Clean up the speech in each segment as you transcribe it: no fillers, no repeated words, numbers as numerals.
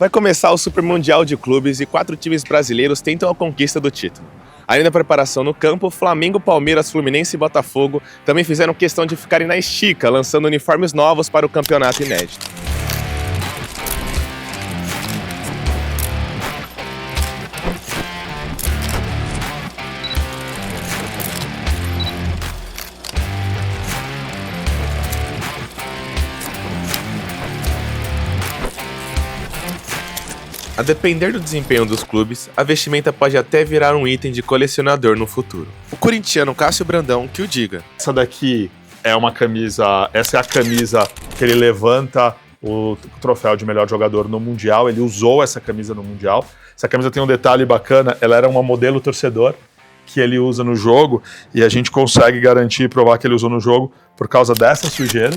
Vai começar o Super Mundial de Clubes e 4 times brasileiros tentam a conquista do título. Além da preparação no campo, Flamengo, Palmeiras, Fluminense e Botafogo também fizeram questão de ficarem na estica, lançando uniformes novos para o campeonato inédito. A depender do desempenho dos clubes, a vestimenta pode até virar um item de colecionador no futuro. O corintiano Cássio Brandão que o diga. Essa daqui é uma camisa, essa é a camisa que ele levanta o troféu de melhor jogador no Mundial, ele usou essa camisa no Mundial. Essa camisa tem um detalhe bacana, ela era uma modelo torcedor que ele usa no jogo e a gente consegue garantir e provar que ele usou no jogo por causa dessa sujeira,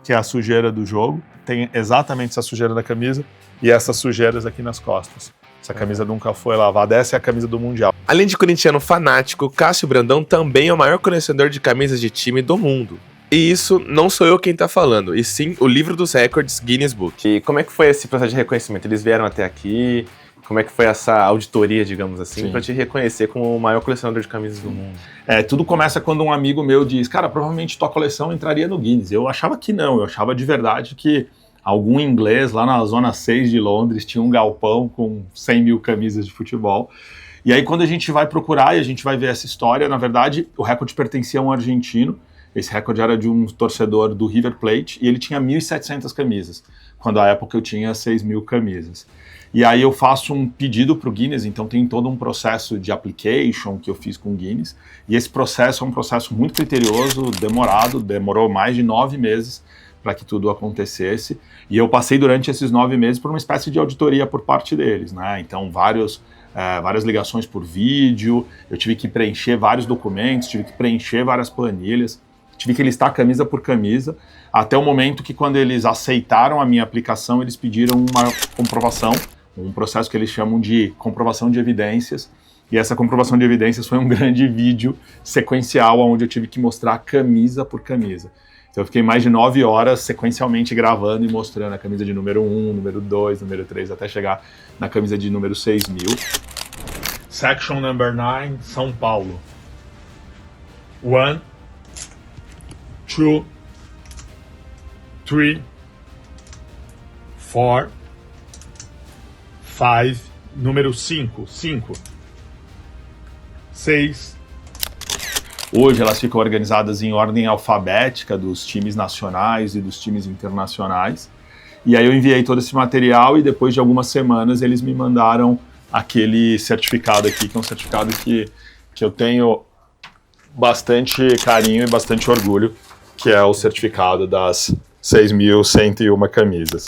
que é a sujeira do jogo. Tem exatamente essa sujeira da camisa e essas sujeiras aqui nas costas. Essa camisa nunca foi lavada, essa é a camisa do Mundial. Além de corintiano fanático, Cássio Brandão também é o maior colecionador de camisas de time do mundo. E isso não sou eu quem tá falando, e sim o livro dos recordes Guinness Book. E como é que foi esse processo de reconhecimento? Eles vieram até aqui? Como é que foi essa auditoria, digamos assim, para te reconhecer como o maior colecionador de camisas do mundo? Tudo começa quando um amigo meu diz, cara, provavelmente tua coleção entraria no Guinness. Eu achava que não, eu achava de verdade que algum inglês lá na zona 6 de Londres tinha um galpão com 100 mil camisas de futebol. E aí quando a gente vai procurar e a gente vai ver essa história, na verdade o recorde pertencia a um argentino. Esse recorde era de um torcedor do River Plate e ele tinha 1.700 camisas, quando à época eu tinha 6 mil camisas. E aí eu faço um pedido para o Guinness, então tem todo um processo de application que eu fiz com o Guinness. E esse processo é um processo muito criterioso, demorou mais de 9 meses para que tudo acontecesse. E eu passei durante esses 9 meses por uma espécie de auditoria por parte deles, né? Então várias ligações por vídeo, eu tive que preencher vários documentos, tive que preencher várias planilhas, tive que listar camisa por camisa, até o momento que quando eles aceitaram a minha aplicação, eles pediram uma comprovação, um processo que eles chamam de comprovação de evidências, e essa comprovação de evidências foi um grande vídeo sequencial, onde eu tive que mostrar camisa por camisa. Então eu fiquei mais de 9 horas sequencialmente gravando e mostrando a camisa de número 1, número 2, número 3, até chegar na camisa de número 6.000. Section number 9, São Paulo. 1, 2, 3, 4, 5, número 5, 6. Hoje elas ficam organizadas em ordem alfabética dos times nacionais e dos times internacionais. E aí eu enviei todo esse material e depois de algumas semanas eles me mandaram aquele certificado aqui, que é um certificado que eu tenho bastante carinho e bastante orgulho, que é o certificado das 6.101 camisas.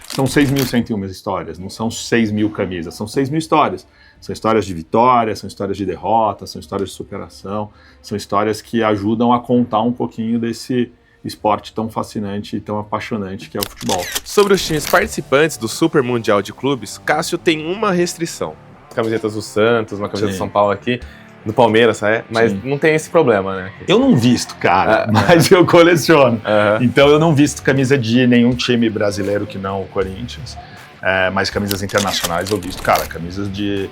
São 6.101 histórias, não são 6.000 camisas, são 6.000 histórias. São histórias de vitória, são histórias de derrota, são histórias de superação, são histórias que ajudam a contar um pouquinho desse esporte tão fascinante e tão apaixonante que é o futebol. Sobre os times participantes do Super Mundial de Clubes, Cássio tem uma restrição. Camisetas do Santos, uma camiseta do São Paulo aqui, do Palmeiras, mas não tem esse problema, né? Eu não visto, cara, mas eu coleciono. Então eu não visto camisa de nenhum time brasileiro que não o Corinthians, mas camisas internacionais eu visto, cara, camisas de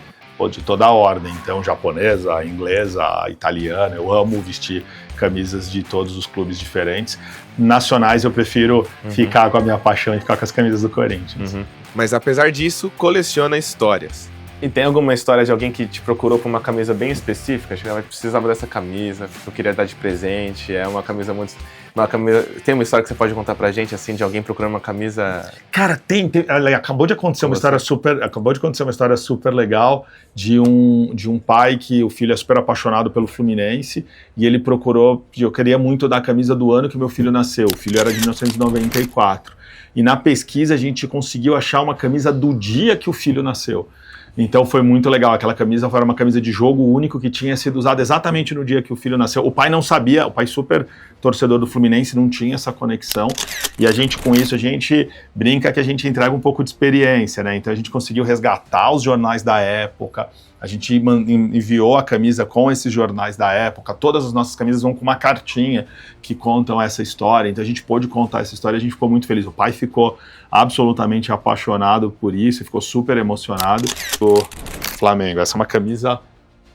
toda a ordem, então japonesa, inglesa, italiana, eu amo vestir camisas de todos os clubes diferentes. Nacionais eu prefiro ficar com a minha paixão e ficar com as camisas do Corinthians. Mas apesar disso, coleciona histórias. E tem alguma história de alguém que te procurou por uma camisa bem específica? Eu precisava dessa camisa, eu queria dar de presente, é uma camisa muito... Tem uma história que você pode contar pra gente, assim, de alguém procurando uma camisa... Cara, acabou de acontecer uma história super legal de um pai que o filho é super apaixonado pelo Fluminense e ele procurou, eu queria muito dar a camisa do ano que meu filho nasceu, o filho era de 1994. E na pesquisa a gente conseguiu achar uma camisa do dia que o filho nasceu. Então foi muito legal. Aquela camisa foi uma camisa de jogo único que tinha sido usada exatamente no dia que o filho nasceu. O pai não sabia, o pai super torcedor do Fluminense, não tinha essa conexão. E a gente, com isso, a gente brinca que a gente entrega um pouco de experiência, né? Então a gente conseguiu resgatar os jornais da época, a gente enviou a camisa com esses jornais da época, todas as nossas camisas vão com uma cartinha que contam essa história, então a gente pôde contar essa história e a gente ficou muito feliz. O pai ficou absolutamente apaixonado por isso, ficou super emocionado. O Flamengo, essa é uma camisa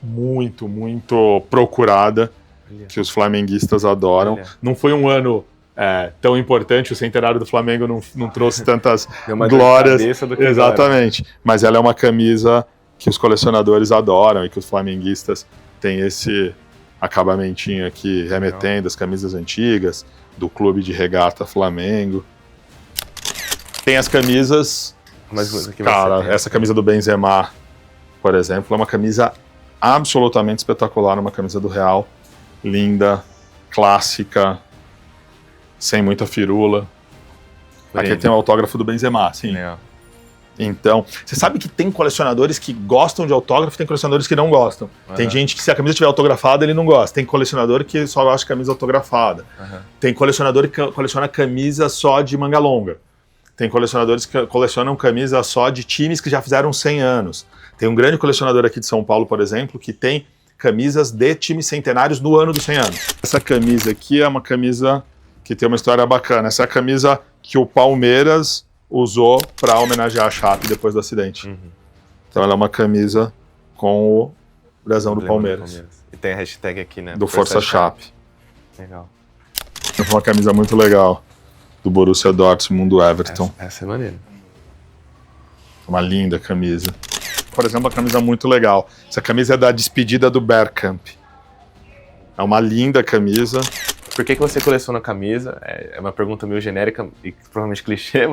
muito, muito procurada, que os flamenguistas adoram. Não foi um ano tão importante, o centenário do Flamengo não trouxe tantas glórias. Exatamente, mas ela é uma camisa que os colecionadores adoram e que os flamenguistas têm esse acabamentinho aqui, remetendo às camisas antigas do clube de regata Flamengo. Tem as camisas, cara, essa camisa do Benzema, por exemplo, é uma camisa absolutamente espetacular, uma camisa do Real, linda, clássica, sem muita firula. Aqui tem o autógrafo do Benzema, sim. Então, você sabe que tem colecionadores que gostam de autógrafo, tem colecionadores que não gostam. Tem gente que, se a camisa estiver autografada, ele não gosta. Tem colecionador que só gosta de camisa autografada. Tem colecionador que coleciona camisa só de manga longa. Tem colecionadores que colecionam camisa só de times que já fizeram 100 anos. Tem um grande colecionador aqui de São Paulo, por exemplo, que tem camisas de times centenários no ano dos 100 anos. Essa camisa aqui é uma camisa que tem uma história bacana. Essa é a camisa que o Palmeiras usou para homenagear a Chape depois do acidente. Então ela é uma camisa com o brasão do Palmeiras. E tem a hashtag aqui, né? Do Força Chape. Legal. É uma camisa muito legal do Borussia Dortmund, do Everton. Essa é maneira. Uma linda camisa. Por exemplo, uma camisa muito legal. Essa camisa é da despedida do Bergkamp. É uma linda camisa. Por que você coleciona camisa? É uma pergunta meio genérica e provavelmente clichê,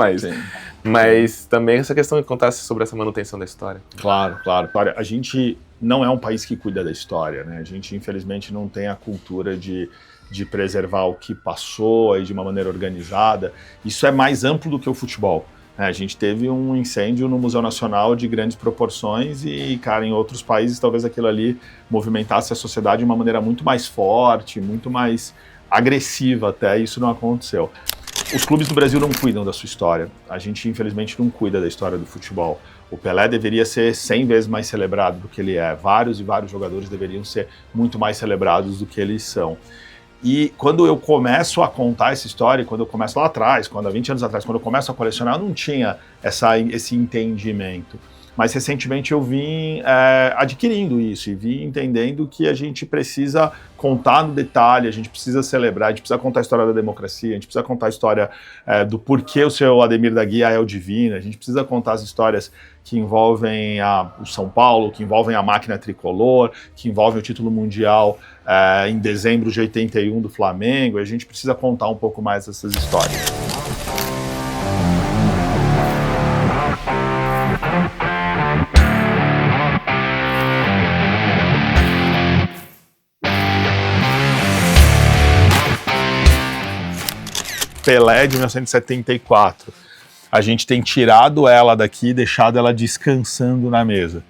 mas também essa questão de contar sobre essa manutenção da história. Claro. A gente não é um país que cuida da história, né? A gente, infelizmente, não tem a cultura de preservar o que passou e de uma maneira organizada. Isso é mais amplo do que o futebol. A gente teve um incêndio no Museu Nacional de grandes proporções e, cara, em outros países talvez aquilo ali movimentasse a sociedade de uma maneira muito mais forte, muito mais agressiva até, isso não aconteceu. Os clubes do Brasil não cuidam da sua história. A gente, infelizmente, não cuida da história do futebol. O Pelé deveria ser 100 vezes mais celebrado do que ele é. Vários e vários jogadores deveriam ser muito mais celebrados do que eles são. E quando eu começo a contar essa história, quando eu começo lá atrás, há 20 anos atrás, quando eu começo a colecionar, eu não tinha esse entendimento. Mas recentemente eu vim adquirindo isso e vim entendendo que a gente precisa contar no detalhe, a gente precisa celebrar, a gente precisa contar a história da democracia, a gente precisa contar a história do porquê o seu Ademir da Guia é o divino, a gente precisa contar as histórias que envolvem o São Paulo, que envolvem a máquina tricolor, que envolvem o título mundial em dezembro de 81 do Flamengo, e a gente precisa contar um pouco mais essas histórias. Pelé de 1974. A gente tem tirado ela daqui e deixado ela descansando na mesa.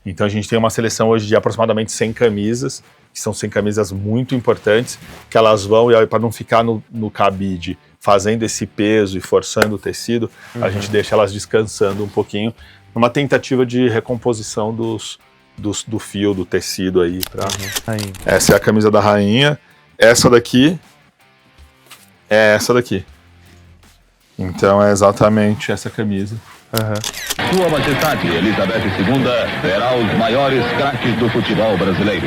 Então a gente tem uma seleção hoje de aproximadamente 100 camisas, que são 100 camisas muito importantes, que elas vão, e para não ficar no cabide fazendo esse peso e forçando o tecido, a gente deixa elas descansando um pouquinho, numa tentativa de recomposição do fio, do tecido aí. Essa é a camisa da rainha. Essa daqui é essa daqui. Então é exatamente essa camisa. Sua Majestade Elizabeth II terá os maiores craques do futebol brasileiro.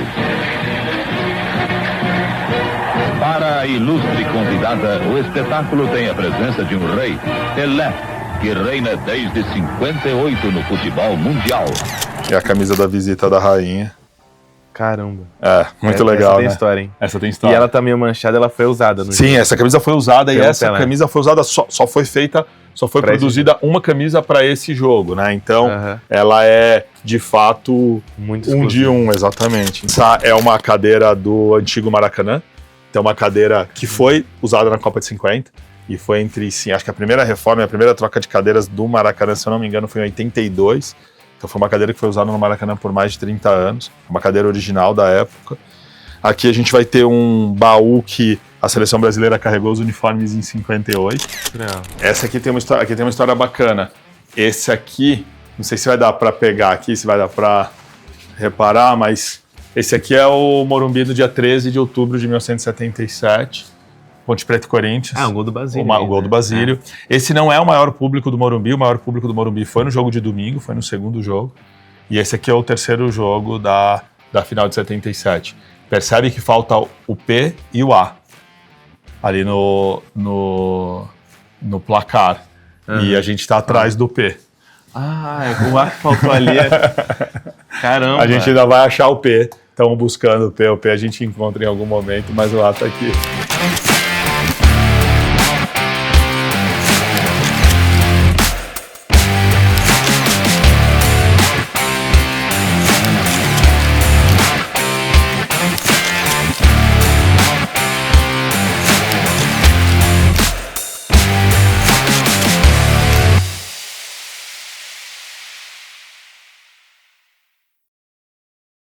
Para a ilustre convidada, o espetáculo tem a presença de um rei, Pelé, que reina desde 58 no futebol mundial. É a camisa da visita da rainha. Caramba. Muito legal, essa tem né? história, hein? Essa tem história. E ela tá meio manchada, ela foi usada no Sim, jogo. essa camisa foi usada e essa camisa foi usada, só foi produzida uma camisa para esse jogo, né? Então, ela é, de fato, muito um de um, exatamente. Essa é uma cadeira do antigo Maracanã. Então, uma cadeira que foi usada na Copa de 50 e foi acho que a primeira reforma, a primeira troca de cadeiras do Maracanã, se eu não me engano, foi em 82. Então foi uma cadeira que foi usada no Maracanã por mais de 30 anos, uma cadeira original da época. Aqui a gente vai ter um baú que a seleção brasileira carregou os uniformes em 58. Não. Essa aqui tem uma história bacana. Esse aqui, não sei se vai dar para pegar aqui, se vai dar para reparar, mas esse aqui é o Morumbi do dia 13 de outubro de 1977, Ponte Preta e Corinthians. Ah, o gol do Basílio. O gol do Basílio. Esse não é o maior público do Morumbi, o maior público do Morumbi foi no jogo de domingo, foi no segundo jogo. E esse aqui é o terceiro jogo da final de 77. Percebe que falta o P e o A ali no placar. E a gente está atrás do P. O A que faltou ali. Caramba. A gente ainda vai achar o P. Estamos buscando o P. O P a gente encontra em algum momento, mas o A está aqui.